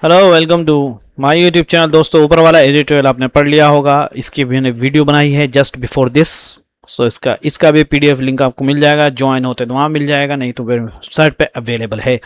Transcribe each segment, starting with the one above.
Hello, welcome to my YouTube channel. दोस्तों, ऊपर वाला एडिटोरियल आपने पढ़ लिया होगा। इसकी मैंने वीडियो बनाई है जस्ट बिफोर दिस। सो इसका भी पीडीएफ लिंक आपको मिल जाएगा। ज्वाइन होते तो वहाँ मिल जाएगा, नहीं तो वेबसाइट पे अवेलेबल है।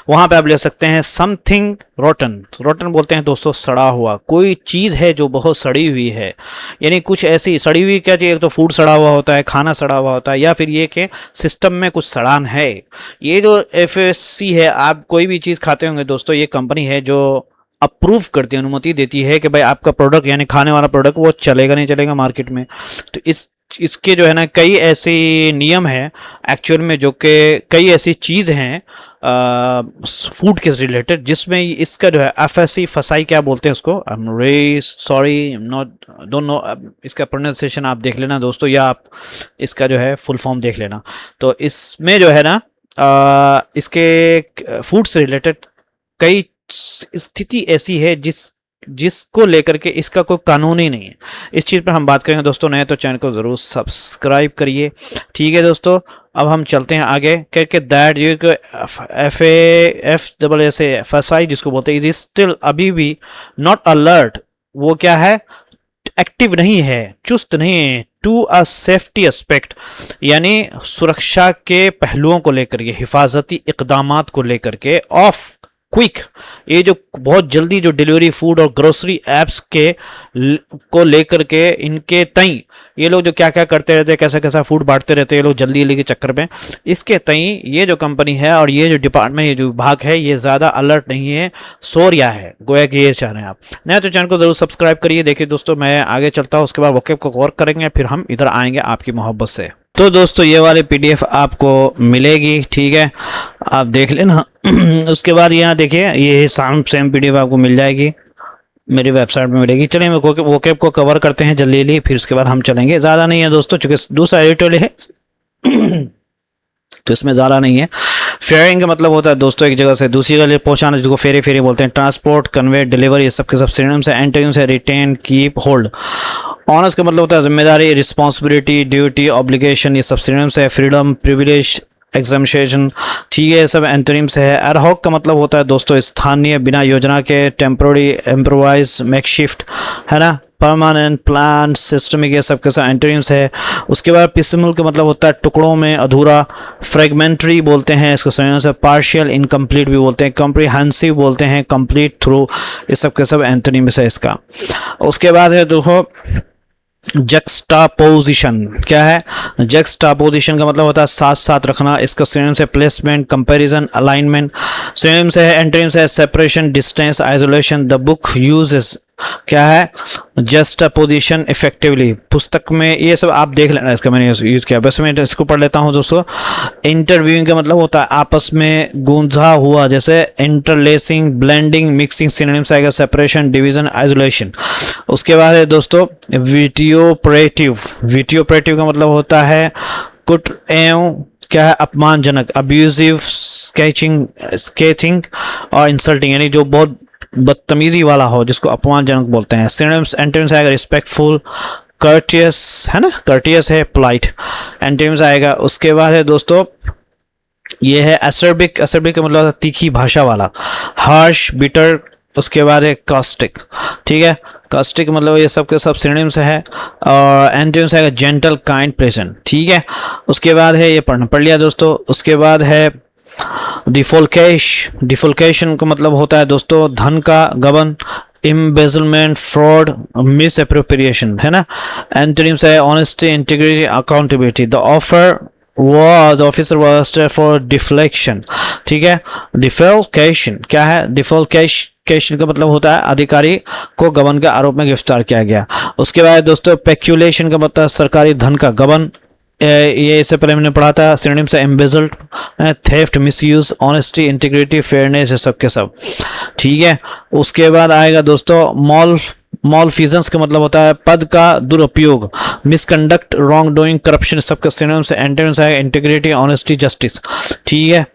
वहाँ पे आप ले सकते हैं। समथिंग रोटन, रोटन बोलते हैं दोस्तों सड़ा हुआ। कोई चीज़ है जो बहुत सड़ी हुई है, यानी कुछ ऐसी सड़ी हुई क्या चीज़, एक तो फूड सड़ा हुआ होता है, खाना सड़ा हुआ होता है, या फिर ये कि सिस्टम में कुछ सड़ान है। ये जो एफएससी है, आप कोई भी चीज़ खाते होंगे दोस्तों, ये कंपनी है जो अप्रूव करती है, अनुमति देती है कि भाई आपका प्रोडक्ट यानी खाने वाला प्रोडक्ट वो चलेगा नहीं चलेगा मार्केट में। तो इसके जो है ना कई ऐसे नियम है एक्चुअल में, जो कि कई ऐसी चीज़ हैं फूड के रिलेटेड, जिसमें इसका जो है एफएससी फसाई क्या बोलते हैं उसको। I am really sorry, not don't know इसका प्रोनाउंसिएशन आप देख लेना दोस्तों, या आप इसका जो है फुल फॉर्म देख लेना। तो इसमें जो है ना इसके फूड से रिलेटेड कई स्थिति ऐसी है जिसको लेकर के इसका कोई कानून ही नहीं है। इस चीज़ पर हम बात करेंगे दोस्तों। नए तो चैनल को ज़रूर सब्सक्राइब करिए, ठीक है दोस्तों। अब हम चलते हैं आगे करके। दैट ये एफ जिसको बोलते हैं, इज स्टिल अभी भी नॉट अलर्ट। वो क्या है, एक्टिव नहीं है, चुस्त नहीं है टू अ सेफ्टी एस्पेक्ट, यानी सुरक्षा के पहलुओं को लेकर के, हिफाजती इकदामात को लेकर के ऑफ क्विक। ये जो बहुत जल्दी जो डिलीवरी फूड और ग्रोसरी एप्स के को लेकर के इनके तई ये लोग जो क्या क्या करते रहते हैं, कैसा कैसा फूड बांटते रहते हैं ये लोग जल्दी जल्दी के चक्कर में, इसके तई ये जो कंपनी है और ये जो डिपार्टमेंट, ये जो विभाग है, ये ज़्यादा अलर्ट नहीं है, सो रिया है। गोया कि ये चाह रहे हैं आप। नया तो चैनल को ज़रूर सब्सक्राइब करिए। देखिए दोस्तों, मैं आगे चलता हूँ, उसके बाद वोकैब को कवर करेंगे, फिर हम इधर आएंगे आपकी मोहब्बत से। तो दोस्तों, ये वाली पीडीएफ आपको मिलेगी, ठीक है, आप देख लेना। उसके बाद यहाँ देखिए, ये सेम पीडीएफ आपको मिल जाएगी, मेरी वेबसाइट में मिलेगी। चलिए मैं वोकैब को कवर करते हैं जल्दी जल्दी, फिर उसके बाद हम चलेंगे। ज़्यादा नहीं है दोस्तों, चूँकि दूसरा एडिटोरियल है तो इसमें ज़्यादा नहीं है। फेयरिंग का मतलब होता है दोस्तों एक जगह से दूसरी जगह पहुंचाना, जिसको फेरी फेरी बोलते हैं। ट्रांसपोर्ट, कन्वे, डिलीवरी, ये सब के सब सिनोनिम्स है। एंटोनिम्स है रिटेन, कीप, होल्ड। ऑनर्स का मतलब होता है जिम्मेदारी, रिस्पॉन्सिबिलिटी, ड्यूटी, ऑब्लिगेशन, ये सब सिनोनिम्स है। फ्रीडम, प्रिविलेज, एग्जामिनेशन, ठीक है, सब एंटोनिम्स है। एडहॉक का मतलब होता है दोस्तों स्थानीय, बिना योजना के, टेम्पोररी, इम्प्रोवाइज, मेकशिफ्ट, है ना, परमानेंट, प्लान, सिस्टमिक, ये सब के सब एंटोनिम्स है। उसके बाद पिसमल का मतलब होता है टुकड़ों में, अधूरा। फ्रेगमेंट्री बोलते हैं इसको से। पार्शियल, इनकम्प्लीट भी बोलते हैं। कॉम्प्रिहेंसिव बोलते हैं, कंप्लीट, थ्रू, ये सब के सब एंटोनिम्स है इसका। उसके बाद है देखो जक्सटापोजिशन। क्या है जक्सटापोजिशन का मतलब होता है साथ साथ रखना। इसका सिनोनिम्स है प्लेसमेंट, कंपैरिजन, अलाइनमेंट। सिनोनिम्स है एंटोनिम्स है separation, distance, isolation. The book uses क्या है जस्टापोजिशन इफेक्टिवली। पुस्तक में ये सब आप देख लेना, इसका मैंने यूज किया। बस मैं इसको पढ़ लेता हूँ दोस्तों। इंटरव्यूइंग का मतलब होता है आपस में गूंजा हुआ, जैसे इंटरलेसिंग, ब्लेंडिंग, मिक्सिंग। सिनोनिम्स आएगा सेपरेशन, डिवीजन, आइसोलेशन। उसके बाद है दोस्तों विटियोपरेटिव। विटियोपरेटिव का मतलब होता है कुट एवं क्या है अपमानजनक, अब्यूजिव, स्केचिंग और इंसल्टिंग, यानी जो बहुत बदतमीजी वाला हो, जिसको अपमानजनक बोलते हैं। सिनोनिम्स एंटोनिम्स आएगा रिस्पेक्टफुल, कर्टियस, है ना, कर्टियस है, पोलाइट, एंटोनिम्स आएगा। उसके बाद है दोस्तों ये है एसर्बिक। एसर्बिक का मतलब तीखी भाषा वाला, हार्श, बिटर। उसके बाद है कास्टिक, ठीक है, कास्टिक मतलब ये सब के सब सिनोनिम्स है। और एंटोनिम्स आएगा जेंटल, काइंड, प्लेजेंट, ठीक है। उसके बाद है ये पढ़ लिया दोस्तों। उसके बाद है डिफोल्केशन का मतलब होता है दोस्तों धन का गबन, एम्बेजलमेंट, फ्रॉड, मिस एप्रोप्रिएशन, है ना। एंटोनिम्स है honesty, integrity, accountability. The officer was for deflection, ठीक है। डिफोल्केशन क्या है, डिफोल्केशन का मतलब होता है अधिकारी को गबन के आरोप में गिरफ्तार किया गया। उसके बाद दोस्तों पेक्यूलेशन का मतलब सरकारी धन का गबन, ये इससे पहले मैंने पढ़ा था। सिनोनिम्स है embezzled, theft, misuse, honesty, integrity, fairness, ये सब के सब, ठीक है। उसके बाद आएगा दोस्तों मॉलफिजेंस का मतलब होता है पद का दुरुपयोग, मिसकंडक्ट, रॉन्ग डूइंग, करप्शन, सबका सिनोनिम्स है। एंटोनिम्स है इंटीग्रिटी, ऑनेस्टी, जस्टिस, ठीक है।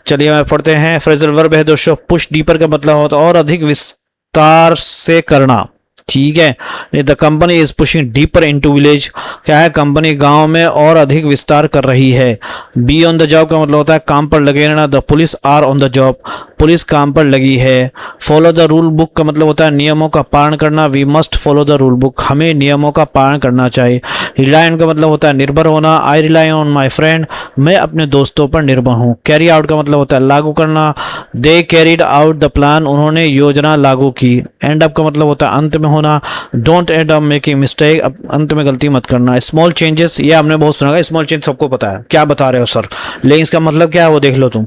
चलिए मैं पढ़ते हैं। फ्रेजल वर्ब है दोस्तों पुश डीपर का मतलब होता है और अधिक विस्तार से करना, ठीक है। The company is pushing deeper into village, क्या है, कंपनी गांव में और अधिक विस्तार कर रही है। बी ऑन द जॉब का मतलब होता है काम पर लगे रहना। The police are on the job, police काम पर लगी है। फॉलो द रूल बुक का मतलब होता है नियमों का पालन करना। We must follow the rule book, हमें नियमों का पालन करना चाहिए। रिलाई ऑन का मतलब होता है निर्भर होना। I rely on my friend, मैं अपने दोस्तों पर निर्भर हूँ। कैरी आउट का मतलब होता है लागू करना। They carried out the plan, उन्होंने योजना लागू की। एंड अप का मतलब होता है अंत में होना। Don't and up making mistake, अंत में गलती मत करना। स्मॉल चेंजेस, ये आपने बहुत सुना, स्मॉल चेंज सबको पता है, क्या बता रहे हो सर, लेकिन इसका मतलब क्या है वो देख लो तुम।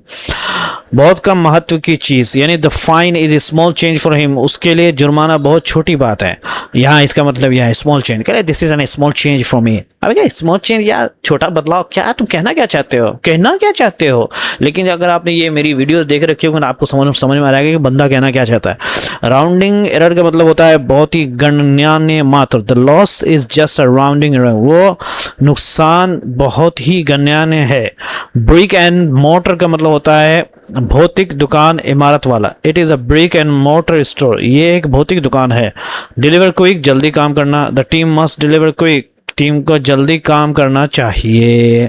बहुत कम महत्व की चीज, यानी the fine is small change for him, उसके लिए जुर्माना बहुत छोटी बात है। यहाँ इसका मतलब यह है स्मॉल चेंज, कह रहे this is an small change for me. अब क्या स्मॉल चेंज या छोटा बदलाव, क्या तुम कहना क्या चाहते हो, कहना क्या चाहते हो। लेकिन अगर आपने ये मेरी वीडियो देख रखी होगी ना, आपको समझ में आ जाएगा कि बंदा कहना क्या चाहता है। राउंडिंग एरर का मतलब होता है बहुत ही गणनीय मात्र। The loss is just a rounding error, वो नुकसान बहुत ही गणनीय है। ब्रिक एंड मोटर का मतलब होता है भौतिक दुकान, इमारत वाला। It is a brick and motor store, ये एक भौतिक दुकान है। डिलीवर क्विक, जल्दी काम करना। The team must deliver quick, team को जल्दी काम करना चाहिए।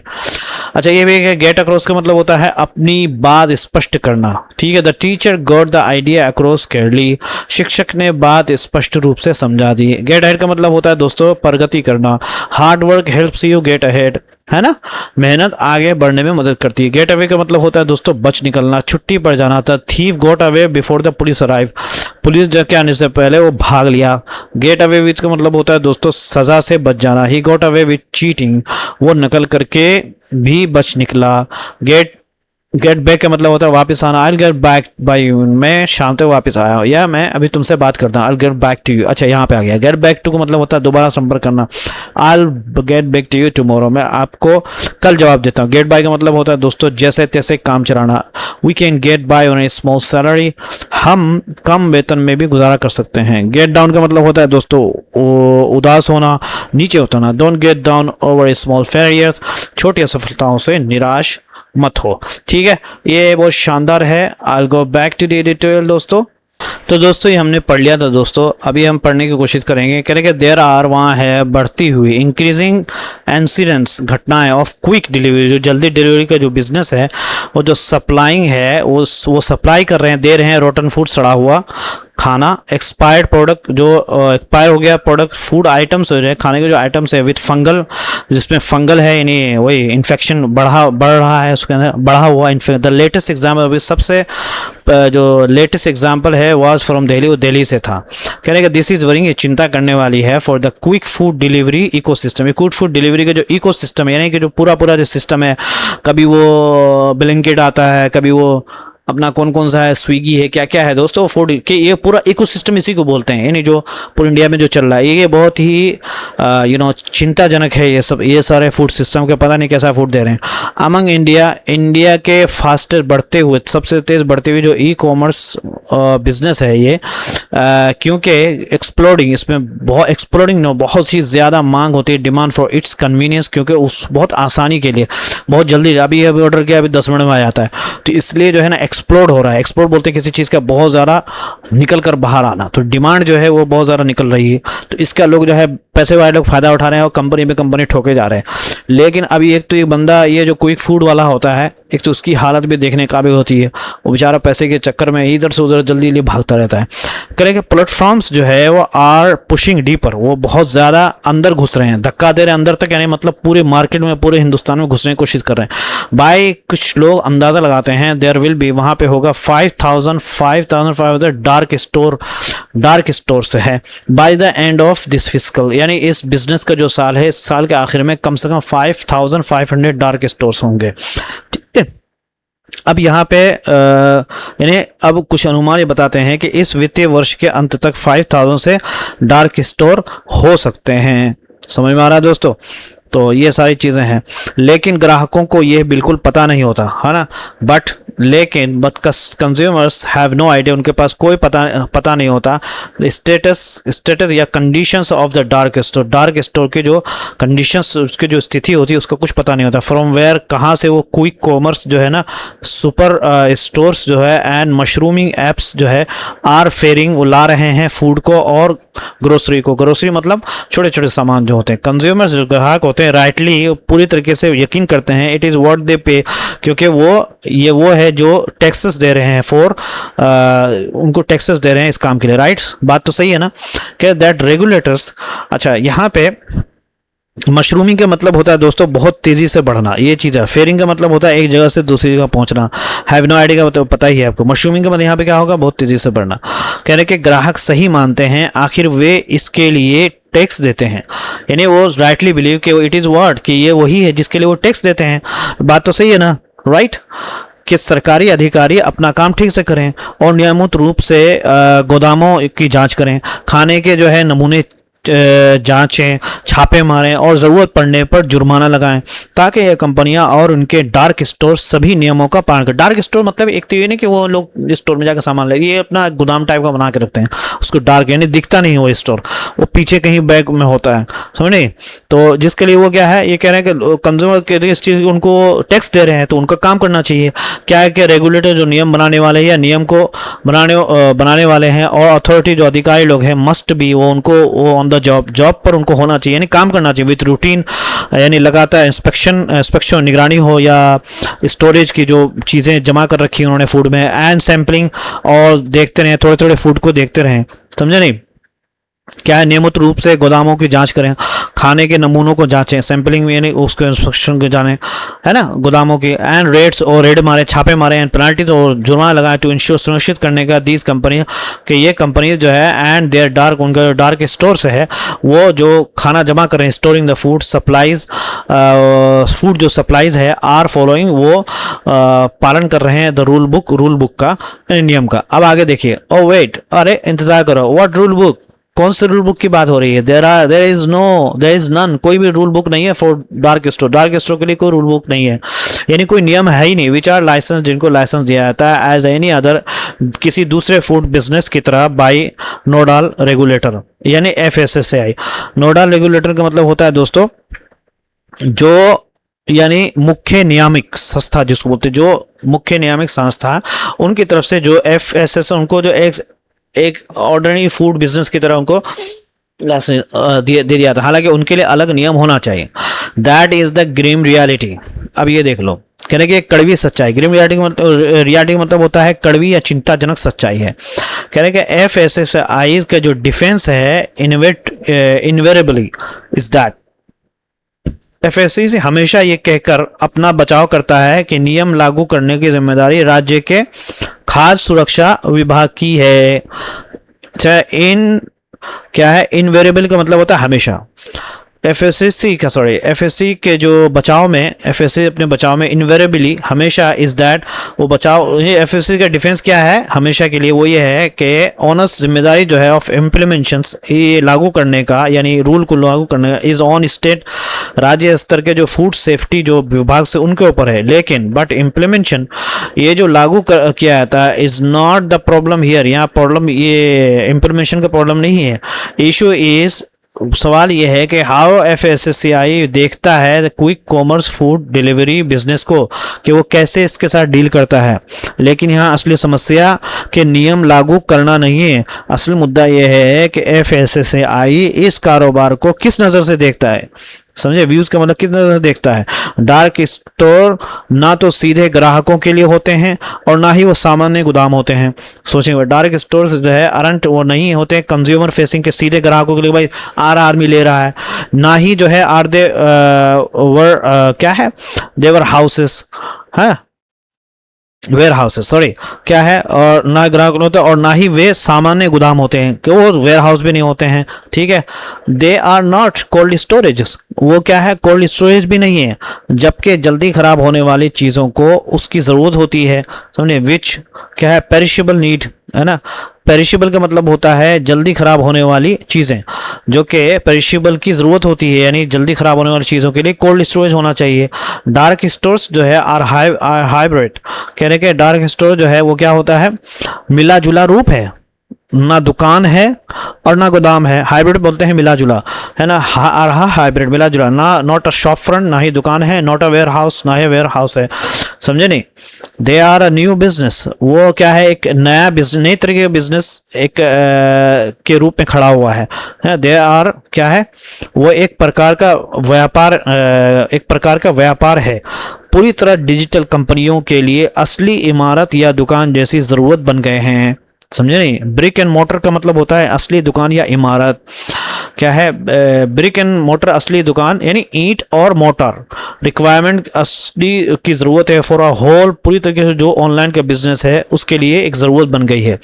अच्छा ये भी है, गेट अक्रॉस का मतलब होता है अपनी बात स्पष्ट करना। ठीक है। The teacher got the idea across clearly, शिक्षक ने बात स्पष्ट रूप से समझा दी। गेट अहेड का मतलब होता है दोस्तों प्रगति करना। Hard work helps you get ahead, है ना, मेहनत आगे बढ़ने में मदद करती है। गेट अवे का मतलब होता है दोस्तों बच निकलना, छुट्टी पर जाना था। Thief got away before the police arrive, police के आने से पहले वो भाग लिया। गेट अवे विथ का मतलब होता है दोस्तों सजा से बच जाना। He got away with cheating, वो नकल करके भी बच निकला। गेट बैक का मतलब होता है वापस आना। आई गेट बैक बाय यू, मैं शाम तक वापस आया हूँ, या मैं अभी तुमसे बात करता हूँ। I get back to you, अच्छा यहाँ पे आ गया। गेट बैक टू का मतलब होता है दोबारा संपर्क करना। I get back to you tomorrow, मैं आपको कल जवाब देता हूँ। गेट बाय का मतलब होता है दोस्तों जैसे तैसे काम चलाना। We can get by on a small salary, हम कम वेतन में भी गुजारा कर सकते हैं। गेट डाउन का मतलब होता है दोस्तों उदास होना, नीचे उतरना। Don't get down over A small failures, छोटी असफलताओं से निराश मत हो। ठीक है, ये बहुत शानदार है। I go back to the editorial दोस्तों। तो दोस्तों ये हमने पढ़ लिया था दोस्तों, अभी हम पढ़ने की कोशिश करेंगे। कह रहे कि देयर आर, वहाँ है बढ़ती हुई, इंक्रीजिंग इंसिडेंट्स, घटनाएं ऑफ क्विक डिलीवरी, जो जल्दी डिलीवरी का जो बिजनेस है, वो जो सप्लाइंग है वो सप्लाई कर रहे हैं, दे रहे हैं रोटन फूड, सड़ा हुआ खाना। एक्सपायर्ड प्रोडक्ट, जो एक्सपायर हो गया प्रोडक्ट, फूड आइटम्स हो रहे हैं, खाने के जो आइटम्स है विथ फंगल, जिसमें फंगल है, यानी वही इन्फेक्शन बढ़ रहा है उसके अंदर, बढ़ा हुआ इन्फेक्शन। द लेटेस्ट एग्जाम्पल, अभी सबसे जो लेटेस्ट एग्जाम्पल है वाज फ्रॉम दिल्ली, वो दिल्ली से था। कह रहे कि दिस इज वरिंग, ये चिंता करने वाली है, for the quick food delivery ecosystem. ये क्विक फूड डिलीवरी का जो इकोसिस्टम है, यानी कि जो पूरा जो सिस्टम है, कभी वो ब्लिंकिट आता है, कभी वो अपना कौन कौन सा है, स्विगी है, क्या क्या है दोस्तों फूड के, ये पूरा इकोसिस्टम इसी को बोलते हैं। यानी जो पूरे इंडिया में जो चल रहा है, ये बहुत ही चिंताजनक है। ये सब, ये सारे फूड सिस्टम के पता नहीं कैसा फूड दे रहे हैं। अमंग इंडिया के फास्टेस्ट बढ़ते हुए, सबसे तेज बढ़ते हुए जो ई कॉमर्स बिजनेस है ये, क्योंकि एक्सप्लोडिंग, इसमें बहुत एक्सप्लोडिंग बहुत सी ज़्यादा मांग होती है, डिमांड फॉर इट्स कन्वीनियंस, क्योंकि उस बहुत आसानी के लिए, बहुत जल्दी, अभी ऑर्डर किया अभी 10 मिनट में आ जाता है, तो इसलिए जो है ना एक्सप्लोड हो रहा है। एक्सप्लोड बोलते हैं किसी चीज़ का बहुत ज़्यादा निकल कर बाहर आना, तो डिमांड जो है वो बहुत ज़्यादा निकल रही है, तो इसका लोग जो है पैसे वाले लोग फ़ायदा उठा रहे हैं और कंपनी में कंपनी ठोके जा रहे हैं। लेकिन अभी एक तो ये बंदा, ये जो क्विक फूड वाला होता है, एक तो उसकी हालत भी देखने काबिल होती है, वो बेचारा पैसे के चक्कर में इधर से उधर जल्दी जल्दी भागता रहता है। करेंगे प्लेटफॉर्म्स जो है वो आर पुशिंग डीपर, वो बहुत ज़्यादा अंदर घुस रहे हैं, धक्का दे रहे हैं अंदर तक, यानी मतलब पूरे मार्केट में, पूरे हिंदुस्तान में घुसने की कोशिश कर रहे हैं। बाय कुछ लोग अंदाज़ा लगाते हैं देयर विल बी, वहाँ पे होगा 5,500 डार्क स्टोर से है by the end of this fiscal, यानी इस बिजनेस का जो साल है, इस साल के आखिर में कम से कम 5,500 डार्क स्टोर्स होंगे। ठीक है, अब यहाँ पे यानी अब कुछ अनुमान ये बताते हैं कि इस वित्तीय वर्ष के अंत तक 5,000 से डार्क स्टोर हो सकते हैं। समझ में आ रहा है दोस्तों? तो ये सारी चीज़ें हैं, लेकिन ग्राहकों को ये बिल्कुल पता नहीं होता है ना, बट लेकिन but consumers have no idea, उनके पास कोई पता नहीं होता स्टेटस या conditions of the dark store के जो कंडीशंस, उसकी जो स्थिति होती है उसका कुछ पता नहीं होता। फ्रॉम वेयर, कहाँ से वो क्विक कॉमर्स जो है ना, सुपर स्टोर्स जो है एंड मशरूमिंग एप्स जो है आर फेयरिंग, वो ला रहे हैं फूड को और ग्रोसरी को। ग्रोसरी मतलब छोटे छोटे सामान जो होते हैं। कंज्यूमर्स जो ग्राहक होते हैं राइटली पूरी तरीके से यकीन करते हैं इट इज़ व्हाट दे पे, क्योंकि वो है जो टैक्सेस दे रहे हैं फॉर, उनको टैक्सेस दे रहे हैं इस काम के लिए, राइट। बात तो सही है ना कि दैट रेगुलेटर्स। अच्छा, यहाँ पे मशरूमिंग का मतलब होता है दोस्तों बहुत तेज़ी से बढ़ना, ये चीज़ है। फेयरिंग का मतलब होता है एक जगह से दूसरी जगह पहुंचना। हैव नो आइडिया का मतलब पता ही है आपको। मशरूमिंग का मतलब यहाँ पे क्या होगा, बहुत तेज़ी से बढ़ना। कह रहे कि ग्राहक सही मानते हैं, आखिर वे इसके लिए टैक्स देते हैं, यानी वो राइटली बिलीव कि इट इज़ व्हाट, कि ये वही है जिसके लिए वो टैक्स देते हैं। बात तो सही है ना, राइट। कि सरकारी अधिकारी अपना काम ठीक से करें और नियमित रूप से गोदामों की जांच करें, खाने के जो है नमूने जांचें, छापे मारें और ज़रूरत पड़ने पर जुर्माना लगाएं, ताकि ये कंपनियां और उनके डार्क स्टोर सभी नियमों का पालन करें। डार्क स्टोर मतलब एक तो ये नहीं कि वो लोग स्टोर में जाकर सामान ले, ये अपना गोदाम टाइप का बना के रखते हैं, उसको डार्क यानी दिखता नहीं वो स्टोर, वो पीछे कहीं बैग में होता है, समझे। तो जिसके लिए वो क्या है, ये कह रहे हैं कि कंज्यूमर के लिए इस चीज़ उनको टैक्स दे रहे हैं तो उनका काम करना चाहिए। क्या है कि रेगुलेटर जो नियम बनाने वाले हैं या नियम को बनाने वाले हैं और अथॉरिटी जो अधिकारी लोग हैं मस्ट बी, वो उनको वो ऑन द जॉब पर उनको होना चाहिए, यानी काम करना चाहिए विथ रूटीन, यानी लगातार इंस्पेक्शन निगरानी हो, या स्टोरेज की जो चीज़ें जमा कर रखी हैं उन्होंने फूड में, एंड सैम्पलिंग, और देखते रहें थोड़े थोड़े फूड को देखते रहें, समझे नहीं। क्या है, नियमित रूप से गोदामों की जांच करें, खाने के नमूनों को जांचें, सैंपलिंग यानी उसको इंस्पेक्शन को जाने, है ना, गोदामों की, एंड रेट्स और रेड मारे, छापे मारे, एंड पेनल्टीज और जुर्माना लगाए टू इंश्योर, सुनिश्चित करने का दीज कंपनी कि ये कंपनी जो है एंड देयर डार्क, उनका जो डार्क स्टोर से है वो जो खाना जमा कर रहे हैं, storing the food supplies, food जो सप्लाईज है आर फॉलोइंग, वो पालन कर रहे हैं द रूल बुक का, नियम का। अब आगे देखिए, ओ वेट, अरे इंतजार करो, व्हाट रूल बुक, कौन से रूल बुक की बात हो रही है। देयर इज नन, कोई भी रूल बुक नहीं है फॉर डार्क स्टोर के लिए कोई रूल बुक नहीं है, यानी कोई नियम है ही नहीं। विच आर लाइसेंस, जिनको लाइसेंस दिया जाता है एज एनी अदर, किसी दूसरे फूड बिजनेस की तरह, बाई नोडल रेगुलेटर यानी FSSAI। नोडल रेगुलेटर का मतलब होता है दोस्तों जो यानी मुख्य नियामक संस्था जिसको बोलते हैं, जो मुख्य नियामक संस्था उनकी तरफ से जो FSS, उनको जो एक ऑर्डिनरी फूड बिजनेस की तरह उनको लाइसेंस दे दिया था, हालांकि उनके लिए अलग नियम होना चाहिए। That is the grim reality. अब ये देख लो, कह रहे कि कड़वी सच्चाई, ग्रीम रियलिटी का मतलब होता है कड़वी या चिंताजनक सच्चाई है। कह रहे कि FSSAI का जो डिफेंस है इनवेरेबली इज दैट FSSAI हमेशा ये कहकर अपना बचाव करता है कि नियम लागू करने की जिम्मेदारी राज्य के खाद्य सुरक्षा विभाग की है। क्या है, इनवेरिएबल का मतलब होता है हमेशा। FSSAI के जो बचाव में, FSSAI अपने बचाव में इनवेरेबली हमेशा इज दैट, वो बचाव, ये FSSAI का डिफेंस क्या है हमेशा के लिए, वो ये है कि ऑनस, जिम्मेदारी जो है ऑफ इम्प्लीमेंटेशन, ये लागू करने का यानी रूल को लागू करने का, इज ऑन स्टेट, राज्य स्तर के जो फूड सेफ्टी जो विभाग से उनके ऊपर है। लेकिन बट इम्प्लीमेंटेशन, ये जो लागू किया जाता है, is not the problem here, यहाँ प्रॉब्लम ये इम्प्लीमेंटेशन का प्रॉब्लम नहीं है। इशू इज, सवाल यह है कि हाउ FSSAI देखता है quick commerce food delivery business को, कि वो कैसे इसके साथ डील करता है। लेकिन यहाँ असली समस्या के नियम लागू करना नहीं है, असल मुद्दा यह है कि FSSAI इस कारोबार को किस नज़र से देखता है, समझे। व्यूज का मतलब कितना देखता है। डार्क स्टोर ना तो सीधे ग्राहकों के लिए होते हैं और ना ही वो सामान्य गोदाम होते हैं। सोचेंगे, डार्क स्टोर जो है अरंट वो नहीं होते हैं कंज्यूमर फेसिंग के, सीधे ग्राहकों के लिए भाई आर्मी ले रहा है, ना ही जो है आर दे क्या है, देवर हाउसेस है, वेयर हाउसेस, सॉरी क्या है, और ना ग्राहक होते हैं और ना ही वे सामान्य गोदाम होते हैं, कि वो वेयर हाउस भी नहीं होते हैं, ठीक है। They are not cold storage, वो क्या है, कोल्ड स्टोरेज भी नहीं है, जबकि जल्दी खराब होने वाली चीज़ों को उसकी ज़रूरत होती है, समझे। विच क्या है, पेरिशेबल नीड, है ना। पेरिशेबल का मतलब होता है जल्दी खराब होने वाली चीज़ें, जो कि पेरिशेबल की ज़रूरत होती है, यानी जल्दी खराब होने वाली चीज़ों के लिए कोल्ड स्टोरेज होना चाहिए। डार्क स्टोर्स जो है आर हाइब्रिड, कहने के डार्क स्टोर जो है वो क्या होता है, मिला जुला रूप है, ना दुकान है और ना गोदाम है। हाइब्रिड बोलते हैं मिला जुला, है ना। हाइब्रिड मिला जुला, ना नॉट अ शॉप फ्रंट, ना ही दुकान है, नॉट अ वेयर हाउस, ना ही वेयर हाउस है, समझे नहीं। They are a new business, वो क्या है, एक नया बिजनेस, नई तरीके का बिजनेस एक के रूप में खड़ा हुआ है। दे आर क्या है, वो एक प्रकार का व्यापार, एक प्रकार का व्यापार है, पूरी तरह डिजिटल कंपनियों के लिए असली इमारत या दुकान जैसी ज़रूरत बन गए हैं, समझे नहीं। ब्रिक एंड मोटर का मतलब होता है असली दुकान या इमारत। क्या है, ब्रिक एंड मोटर असली दुकान, यानी ईंट और मोटर। रिक्वायरमेंट असली की ज़रूरत है फॉर अ होल, पूरी तरीके से जो ऑनलाइन का बिजनेस है उसके लिए एक ज़रूरत बन गई है,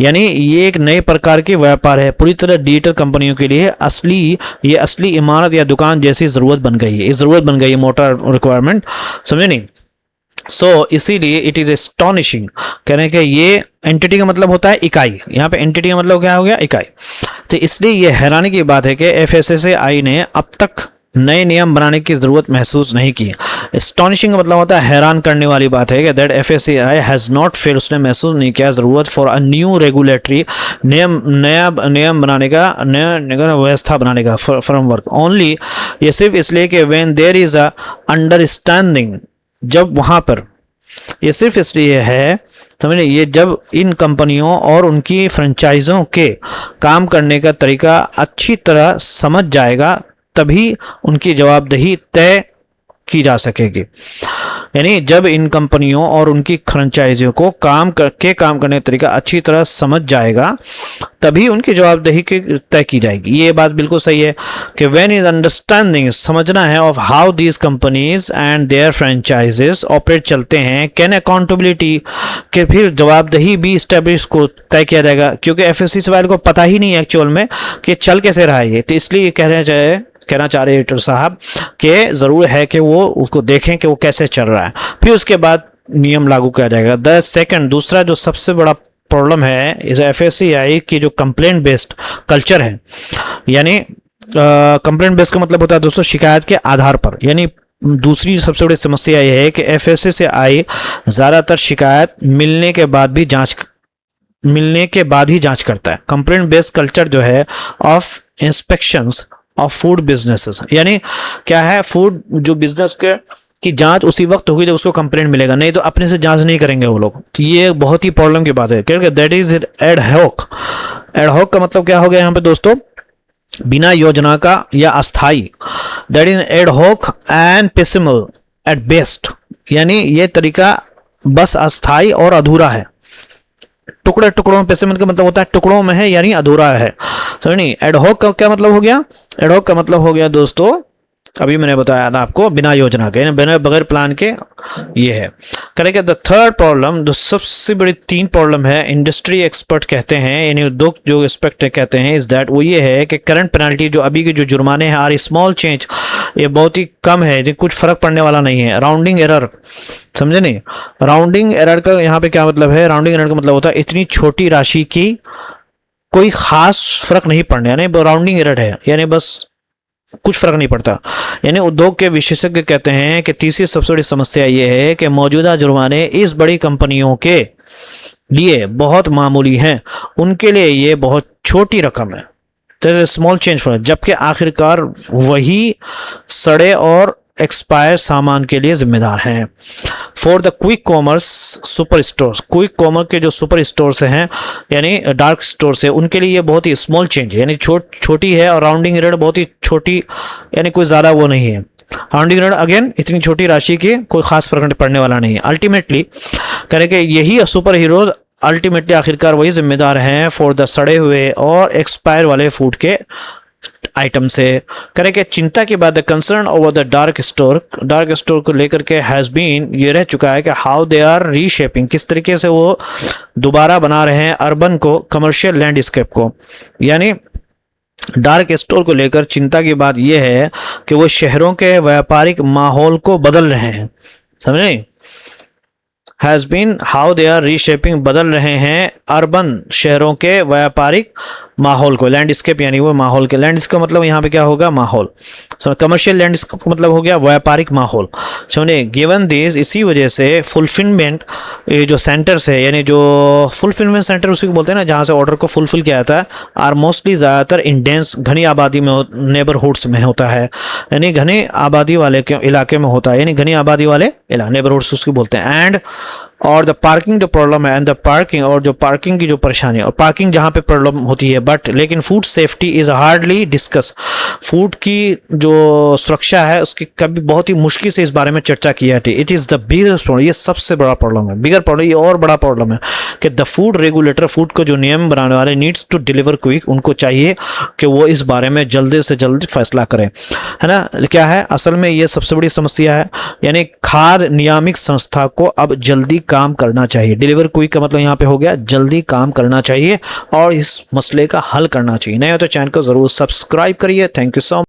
यानी ये एक नए प्रकार के व्यापार है, पूरी तरह डिजिटल कंपनियों के लिए ये असली इमारत या दुकान जैसी ज़रूरत बन गई है, ज़रूरत बन गई है मोटर रिक्वायरमेंट, समझे नहीं। इसीलिए इट इज एस्टॉनिशिंग, कह रहे हैं कि ये एंटिटी का मतलब होता है इकाई, यहाँ पे एंटिटी का मतलब क्या हो गया, इकाई। तो इसलिए ये हैरानी की बात है कि एफएसएसएआई ने अब तक नए नियम बनाने की जरूरत महसूस नहीं की। एस्टॉनिशिंग का मतलब होता है हैरान करने वाली बात है कि that FSSAI has not feel, उसने महसूस नहीं किया ज़रूरत फॉर अ न्यू रेगुलेटरी, नया नियम बनाने का, नया व्यवस्था बनाने का, फ्रेमवर्क। ओनली, ये सिर्फ इसलिए कि when there is a understanding, जब वहाँ पर, ये सिर्फ इसलिए है, समझिए, ये जब इन कंपनियों और उनकी फ्रेंचाइजों के काम करने का तरीका अच्छी तरह समझ जाएगा, तभी उनकी जवाबदेही तय की जा सकेगी। यानी जब इन कंपनियों और उनकी फ्रेंचाइजियों को काम करने का तरीका अच्छी तरह समझ जाएगा, तभी उनकी जवाबदेही तय की जाएगी। ये बात बिल्कुल सही है कि व्हेन इज अंडरस्टैंडिंग, समझना है, of how these companies and their franchises operate, चलते हैं, कैन अकाउंटेबिलिटी, के फिर जवाबदेही भी स्टैब्लिश को तय किया जाएगा, क्योंकि एफएसएसएआई को पता ही नहीं है एक्चुअल में कि चल कैसे रहा है ये। तो इसलिए कहना चाह रहे एडिटर साहब कि ज़रूर है कि वो उसको देखें कि वो कैसे चल रहा है, फिर उसके बाद नियम लागू किया जाएगा। दूसरा जो सबसे बड़ा प्रॉब्लम है इस एफएसएसएआई की जो कंप्लेंट बेस्ड कल्चर है, यानी कंप्लेंट बेस्ड का मतलब होता है दोस्तों शिकायत के आधार पर, यानी दूसरी सबसे बड़ी समस्या यह है कि एफएसएसएआई ज़्यादातर शिकायत मिलने के बाद ही जांच करता है। कंप्लेंट बेस्ड कल्चर जो है of inspections of food businesses, यानी क्या है, फूड जो बिजनेस के की जांच उसी वक्त होगी जब उसको कंप्लेंट मिलेगा, नहीं तो अपने से जांच नहीं करेंगे वो लोग। तो ये बहुत ही प्रॉब्लम की बात है, क्योंकि that is ad hoc. Ad hoc का मतलब क्या हो गया यहाँ पे दोस्तों, बिना योजना का या अस्थाई। That is ad hoc and piecemeal at best, यानी ये तरीका बस अस्थाई और अधूरा है। टुकड़ों में, पेसिमल का मतलब होता है टुकड़ों में है, यानी अधूरा है, समझ नहीं। एडहॉक का क्या मतलब हो गया, एडहॉक का मतलब हो गया दोस्तों, अभी मैंने बताया था आपको, बिना योजना के, बिना बगैर प्लान के, ये है। करेक्ट। द थर्ड प्रॉब्लम, जो सबसे बड़ी 3 प्रॉब्लम है, इंडस्ट्री एक्सपर्ट कहते हैं, यानी उद्योग जो एक्सपर्ट कहते हैं, इज दैट, वो ये है कि करंट पेनल्टी, जो अभी के जो जुर्माने हैं, आर स्मॉल चेंज, ये बहुत ही कम है, जो कुछ फर्क पड़ने वाला नहीं है। राउंडिंग एरर, समझे नहीं। राउंडिंग एरर का यहाँ पे क्या मतलब है, राउंडिंग एरर का मतलब होता है इतनी छोटी राशि की कोई खास फर्क नहीं पड़ने, यानी राउंडिंग एरर है, यानी बस कुछ फर्क नहीं पड़ता। यानी उद्योग के विशेषज्ञ कहते हैं कि तीसरी सबसे बड़ी समस्या यह है कि मौजूदा जुर्माने इस बड़ी कंपनियों के लिए बहुत मामूली हैं, उनके लिए ये बहुत छोटी रकम है, तो स्मॉल चेंज फॉर, जबकि आखिरकार वही सड़े और एक्सपायर सामान के लिए जिम्मेदार हैं। For the quick commerce super stores, quick commerce के जो सुपर स्टोर्स हैं, यानी डार्क स्टोर्स है, उनके लिए ये बहुत ही स्मॉल चेंज है, यानी छोटी है, और राउंडिंग एरर बहुत ही छोटी, यानी कोई ज़्यादा वो नहीं है। राउंडिंग एरर अगेन इतनी छोटी राशि की कोई खास फर्क पड़ने वाला नहीं है। अल्टीमेटली करें कि यही सुपर हीरोज अल्टीमेटली आखिरकार वही जिम्मेदार हैं फॉर द सड़े हुए और एक्सपायर वाले फूड के आइटम से। करें कि चिंता की बात है, concern over the dark store को लेकर के हैज़ बीन, ये रह चुका है कि हाउ दे आर रीशेपिंग, किस तरीके से वो दोबारा बना रहे हैं अर्बन को, कमर्शियल लैंडस्केप को। यानी डार्क स्टोर को लेकर चिंता की बात यह है कि वो शहरों के व्यापारिक माहौल को बदल रहे हैं, समझे। Has been how they are reshaping, बदल रहे हैं अर्बन शहरों के व्यापारिक माहौल को। लैंडस्केप यानी वो माहौल के, लैंडस्केप मतलब यहाँ पे क्या होगा, माहौल। कमर्शियल लैंडस्केप का मतलब हो गया व्यापारिक माहौल। समझे, गिवन दिस, इसी वजह से फुलफिलमेंट, ये जो सेंटर्स है यानी जो फुलफिलमेंट सेंटर उसी को बोलते हैं ना, जहाँ से ऑर्डर को फुलफिल किया जाता है, आर मोस्टली ज़्यादातर इन डेंस, घनी आबादी में, नेबरहुड्स में होता है, यानी घनी आबादी वाले के इलाके में होता है, यानी घनी आबादी वाले नेबरहुड्स उसको बोलते हैं। एंड और द पार्किंग जो प्रॉब्लम है, एंड द पार्किंग, और जो पार्किंग की जो परेशानी है, और पार्किंग जहाँ पे प्रॉब्लम होती है, बट लेकिन food safety is hardly discuss, food की जो सुरक्षा है उसकी कभी बहुत ही मुश्किल से इस बारे में चर्चा की जाती है। It is the biggest problem, ये सबसे बड़ा प्रॉब्लम है, बिगर प्रॉब्लम, ये और बड़ा प्रॉब्लम है कि द फूड रेगुलेटर, फूड को जो नियम बनाने वाले, नीड्स टू डिलीवर क्विक, उनको चाहिए कि वो इस बारे में जल्दी से जल्दी फैसला करें, है ना। क्या है असल में ये सबसे बड़ी समस्या है, यानी खाद्य नियामक संस्था को अब जल्दी काम करना चाहिए। डिलीवर क्विक का मतलब यहाँ पे हो गया जल्दी काम करना चाहिए और इस मसले का हल करना चाहिए। नहीं हो तो चैनल को ज़रूर सब्सक्राइब करिए। Thank you so much.